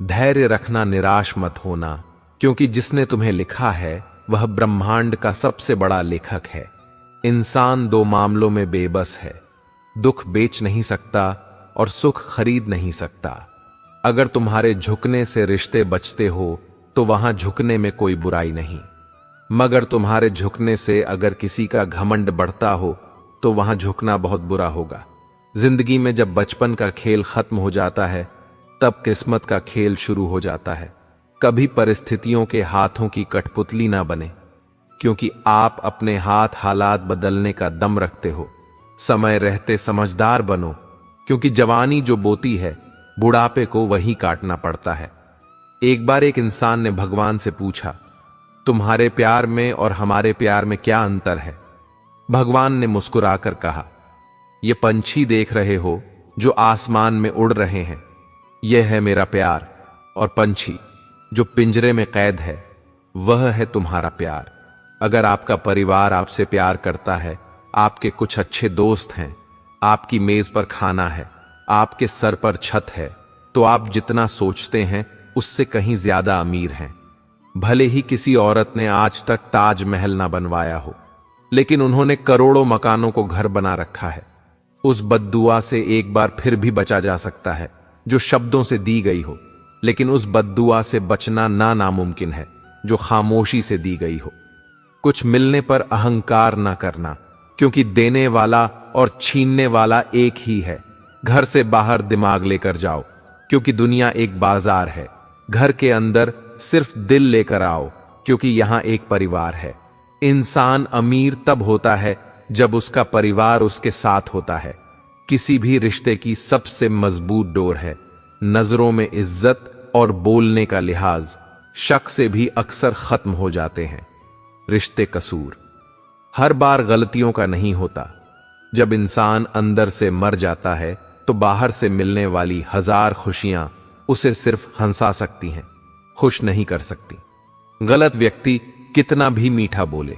धैर्य रखना, निराश मत होना, क्योंकि जिसने तुम्हें लिखा है वह ब्रह्मांड का सबसे बड़ा लेखक है। इंसान दो मामलों में बेबस है, दुख बेच नहीं सकता और सुख खरीद नहीं सकता। अगर तुम्हारे झुकने से रिश्ते बचते हो तो वहां झुकने में कोई बुराई नहीं, मगर तुम्हारे झुकने से अगर किसी का घमंड बढ़ता हो तो वहां झुकना बहुत बुरा होगा। जिंदगी में जब बचपन का खेल खत्म हो जाता है तब किस्मत का खेल शुरू हो जाता है। कभी परिस्थितियों के हाथों की कठपुतली ना बने, क्योंकि आप अपने हाथ हालात बदलने का दम रखते हो। समय रहते समझदार बनो, क्योंकि जवानी जो बोती है बुढ़ापे को वही काटना पड़ता है। एक बार एक इंसान ने भगवान से पूछा, तुम्हारे प्यार में और हमारे प्यार में क्या अंतर है? भगवान ने मुस्कुराकर कहा, ये पंछी देख रहे हो जो आसमान में उड़ रहे हैं, यह है मेरा प्यार, और पंछी जो पिंजरे में कैद है वह है तुम्हारा प्यार। अगर आपका परिवार आपसे प्यार करता है, आपके कुछ अच्छे दोस्त हैं, आपकी मेज पर खाना है, आपके सर पर छत है, तो आप जितना सोचते हैं उससे कहीं ज्यादा अमीर हैं। भले ही किसी औरत ने आज तक ताजमहल ना बनवाया हो, लेकिन उन्होंने करोड़ों मकानों को घर बना रखा है। उस बद्दुआ से एक बार फिर भी बचा जा सकता है जो शब्दों से दी गई हो, लेकिन उस बद्दुआ से बचना नामुमकिन है जो खामोशी से दी गई हो। कुछ मिलने पर अहंकार ना करना, क्योंकि देने वाला और छीनने वाला एक ही है। घर से बाहर दिमाग लेकर जाओ, क्योंकि दुनिया एक बाजार है। घर के अंदर सिर्फ दिल लेकर आओ, क्योंकि यहां एक परिवार है। इंसान अमीर तब होता है जब उसका परिवार उसके साथ होता है। किसी भी रिश्ते की सबसे मजबूत डोर है नजरों में इज्जत और बोलने का लिहाज। शक से भी अक्सर खत्म हो जाते हैं रिश्ते। कसूर हर बार गलतियों का नहीं होता। जब इंसान अंदर से मर जाता है तो बाहर से मिलने वाली हजार खुशियां उसे सिर्फ हंसा सकती हैं, खुश नहीं कर सकती। गलत व्यक्ति कितना भी मीठा बोले,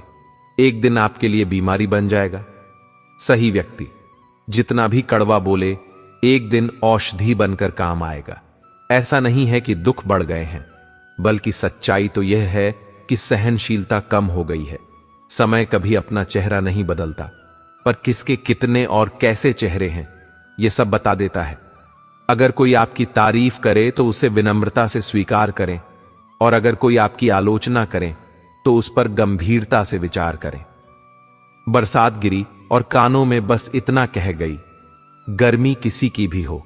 एक दिन आपके लिए बीमारी बन जाएगा। सही व्यक्ति जितना भी कड़वा बोले, एक दिन औषधि बनकर काम आएगा। ऐसा नहीं है कि दुख बढ़ गए हैं, बल्कि सच्चाई तो यह है कि सहनशीलता कम हो गई है। समय कभी अपना चेहरा नहीं बदलता, पर किसके कितने और कैसे चेहरे हैं यह सब बता देता है। अगर कोई आपकी तारीफ करे तो उसे विनम्रता से स्वीकार करें, और अगर कोई आपकी आलोचना करे तो उस पर गंभीरता से विचार करें। बरसात गिरी और कानों में बस इतना कह गई, गर्मी किसी की भी हो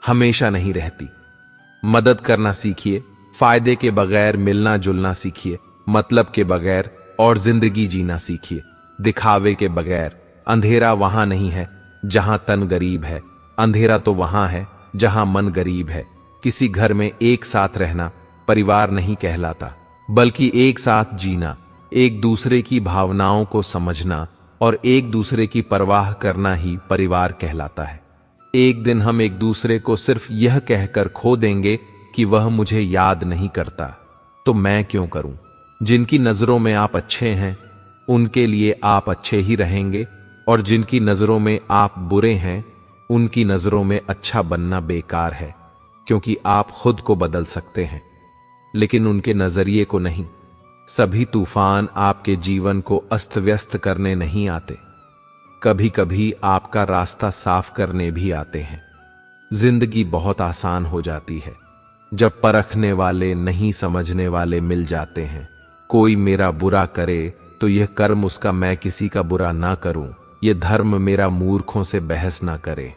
हमेशा नहीं रहती। मदद करना सीखिए, फायदे के बगैर मिलना जुलना सीखिए, मतलब के बगैर और जिंदगी जीना सीखिए। दिखावे के बगैर। अंधेरा वहां नहीं है जहां तन गरीब है, अंधेरा तो वहां है जहां मन गरीब है। किसी घर में एक साथ रहना परिवार नहीं कहलाता, बल्कि एक साथ जीना, एक दूसरे की भावनाओं को समझना और एक दूसरे की परवाह करना ही परिवार कहलाता है। एक दिन हम एक दूसरे को सिर्फ यह कहकर खो देंगे कि वह मुझे याद नहीं करता, तो मैं क्यों करूं। जिनकी नजरों में आप अच्छे हैं उनके लिए आप अच्छे ही रहेंगे, और जिनकी नजरों में आप बुरे हैं उनकी नजरों में अच्छा बनना बेकार है, क्योंकि आप खुद को बदल सकते हैं लेकिन उनके नजरिए को नहीं। सभी तूफान आपके जीवन को अस्त व्यस्त करने नहीं आते, कभी कभी आपका रास्ता साफ करने भी आते हैं। जिंदगी बहुत आसान हो जाती है जब परखने वाले नहीं समझने वाले मिल जाते हैं। कोई मेरा बुरा करे तो यह कर्म उसका, मैं किसी का बुरा ना करूं, यह धर्म मेरा मूर्खों से बहस ना करे।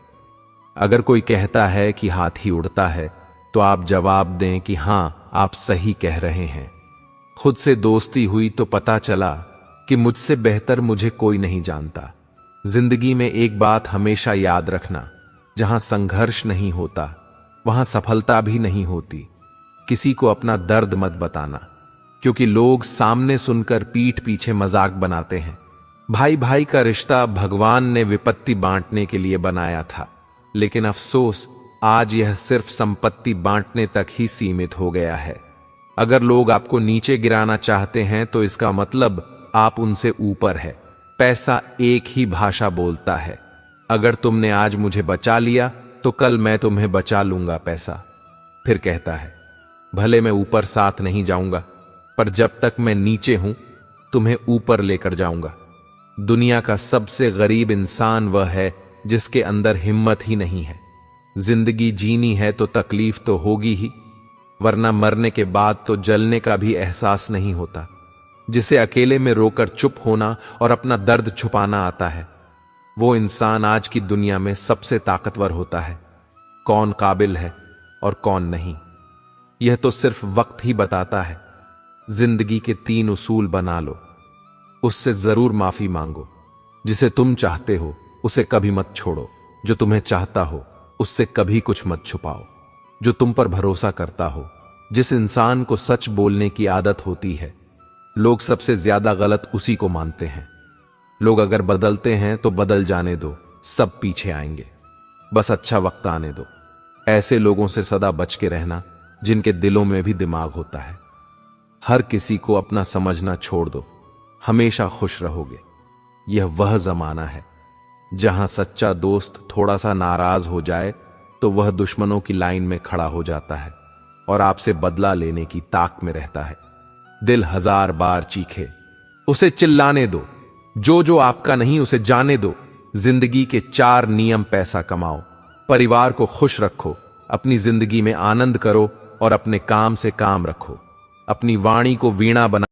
अगर कोई कहता है कि हाथी उड़ता है तो आप जवाब दें कि हां, आप सही कह रहे हैं। खुद से दोस्ती हुई तो पता चला कि मुझसे बेहतर मुझे कोई नहीं जानता। जिंदगी में एक बात हमेशा याद रखना, जहां संघर्ष नहीं होता वहां सफलता भी नहीं होती। किसी को अपना दर्द मत बताना, क्योंकि लोग सामने सुनकर पीठ पीछे मजाक बनाते हैं। भाई भाई का रिश्ता भगवान ने विपत्ति बांटने के लिए बनाया था, लेकिन अफसोस आज यह सिर्फ संपत्ति बांटने तक ही सीमित हो गया है। अगर लोग आपको नीचे गिराना चाहते हैं तो इसका मतलब आप उनसे ऊपर है। पैसा एक ही भाषा बोलता है। अगर तुमने आज मुझे बचा लिया तो कल मैं तुम्हें बचा लूंगा। पैसा फिर कहता है, भले मैं ऊपर साथ नहीं जाऊंगा, पर जब तक मैं नीचे हूं तुम्हें ऊपर लेकर जाऊंगा। दुनिया का सबसे गरीब इंसान वह है जिसके अंदर हिम्मत ही नहीं है। जिंदगी जीनी है तो तकलीफ तो होगी ही, वरना मरने के बाद तो जलने का भी एहसास नहीं होता। जिसे अकेले में रोकर चुप होना और अपना दर्द छुपाना आता है, वो इंसान आज की दुनिया में सबसे ताकतवर होता है। कौन काबिल है और कौन नहीं, यह तो सिर्फ वक्त ही बताता है। जिंदगी के 3 उसूल बना लो, उससे जरूर माफी मांगो। जिसे तुम चाहते हो उसे कभी मत छोड़ो, जो तुम्हें चाहता हो उससे कभी कुछ मत छुपाओ। जो तुम पर भरोसा करता हो, जिस इंसान को सच बोलने की आदत होती है, लोग सबसे ज्यादा गलत उसी को मानते हैं। लोग अगर बदलते हैं तो बदल जाने दो, सब पीछे आएंगे। बस अच्छा वक्त आने दो। ऐसे लोगों से सदा बच के रहना जिनके दिलों में भी दिमाग होता है। हर किसी को अपना समझना छोड़ दो, हमेशा खुश रहोगे। यह वह जमाना है जहां सच्चा दोस्त थोड़ा सा नाराज हो जाए तो वह दुश्मनों की लाइन में खड़ा हो जाता है और आपसे बदला लेने की ताक में रहता है। दिल 1000 बार चीखे, उसे चिल्लाने दो। जो आपका नहीं उसे जाने दो। जिंदगी के 4 नियम: पैसा कमाओ, परिवार को खुश रखो, अपनी जिंदगी में आनंद करो और अपने काम से काम रखो। अपनी वाणी को वीणा बना